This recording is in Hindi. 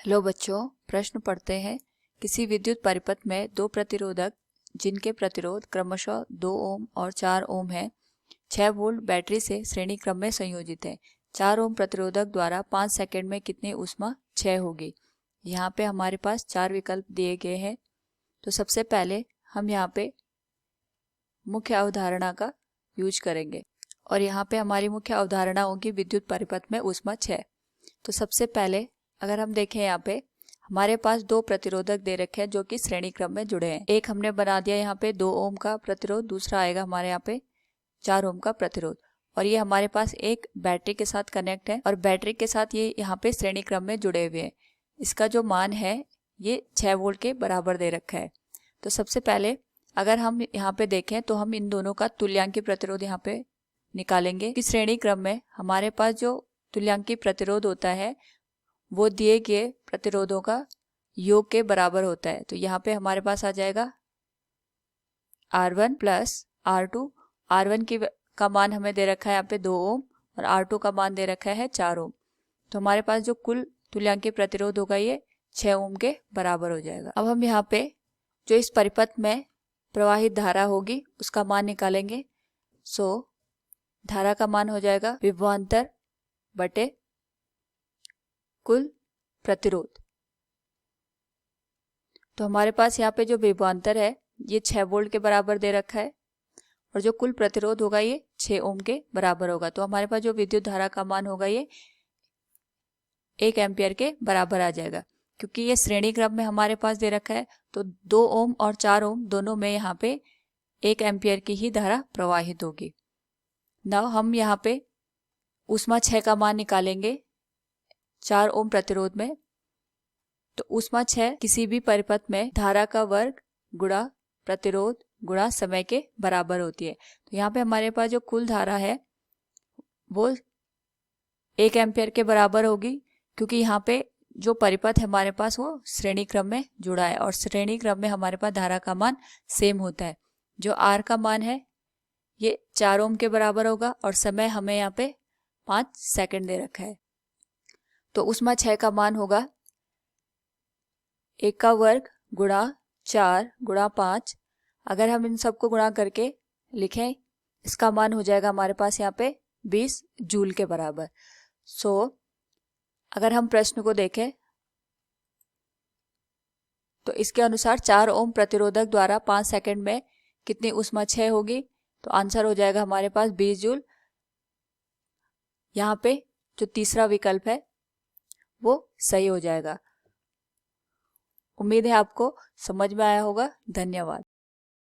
हेलो बच्चों, प्रश्न पढ़ते हैं। किसी विद्युत परिपथ में दो प्रतिरोधक जिनके प्रतिरोध क्रमशः 2 ओम और 4 ओम है 6 वोल्ट बैटरी से श्रेणी क्रम में संयोजित है। 4 ओम प्रतिरोधक द्वारा 5 सेकंड में कितनी ऊष्मा क्षय होगी। यहाँ पे हमारे पास 4 विकल्प दिए गए हैं। तो सबसे पहले हम यहाँ पे मुख्य अवधारणा का यूज करेंगे और यहाँ पे हमारी मुख्य अवधारणा होगी विद्युत परिपथ में ऊष्मा क्षय। तो सबसे पहले अगर हम देखें यहाँ पे हमारे पास दो प्रतिरोधक दे रखे हैं जो कि श्रेणी क्रम में जुड़े हैं। एक हमने बना दिया यहाँ पे 2 ओम का प्रतिरोध, दूसरा आएगा हमारे यहाँ पे 4 ओम का प्रतिरोध और ये हमारे पास एक बैटरी के साथ कनेक्ट है और बैटरी के साथ ये यहाँ पे श्रेणी क्रम में जुड़े हुए हैं। इसका जो मान है ये 6 वोल्ट के बराबर दे रखा है। तो सबसे पहले अगर हम यहाँ पे देखें तो हम इन दोनों का तुल्यांकी प्रतिरोध यहाँ पे निकालेंगे कि श्रेणी क्रम में हमारे पास जो तुल्यांकी प्रतिरोध होता है वो दिए गए प्रतिरोधों का योग के बराबर होता है। तो यहाँ पे हमारे पास आ जाएगा R1 प्लस R2। R1 का मान हमें दे रखा है यहाँ पे 2 ओम और R2 का मान दे रखा है 4 ओम। तो हमारे पास जो कुल तुल्यांकी प्रतिरोध होगा ये 6 ओम के बराबर हो जाएगा। अब हम यहाँ पे जो इस परिपथ में प्रवाहित धारा होगी उसका मान निकालेंगे। धारा का मान हो जाएगा विभवांतर बटे कुल प्रतिरोध। तो हमारे पास यहाँ पे जो विभवांतर है ये 6 वोल्ट के बराबर दे रखा है और जो कुल प्रतिरोध होगा ये 6 ओम के बराबर होगा। तो हमारे पास जो विद्युत धारा का मान होगा ये 1 एम्पियर के बराबर आ जाएगा। क्योंकि ये श्रेणी क्रम में हमारे पास दे रखा है तो 2 ओम और 4 ओम दोनों में यहाँ पे 1 एम्पियर की ही धारा प्रवाहित होगी। नाउ हम यहाँ पे ऊष्मा क्षय का मान निकालेंगे 4 ओम प्रतिरोध में। तो ऊष्मा क्षय किसी भी परिपथ में धारा का वर्ग गुणा प्रतिरोध गुणा समय के बराबर होती है। तो यहाँ पे हमारे पास जो कुल धारा है वो 1 एम्पियर के बराबर होगी क्योंकि यहाँ पे जो परिपथ है हमारे पास वो श्रेणी क्रम में जुड़ा है और श्रेणी क्रम में हमारे पास धारा का मान सेम होता है। जो R का मान है ये 4 ओम के बराबर होगा और समय हमें यहाँ पे 5 सेकंड दे रखा है। तो ऊष्मा क्षय का मान होगा 1 का वर्ग गुणा 4 गुणा 5। अगर हम इन सबको गुणा करके लिखें इसका मान हो जाएगा हमारे पास यहाँ पे 20 जूल के बराबर। अगर हम प्रश्न को देखें तो इसके अनुसार 4 ओम प्रतिरोधक द्वारा 5 सेकंड में कितनी ऊष्मा क्षय होगी। तो आंसर हो जाएगा हमारे पास 20 जूल। यहाँ पे जो तीसरा विकल्प है वो सही हो जाएगा। उम्मीद है आपको समझ में आया होगा। धन्यवाद।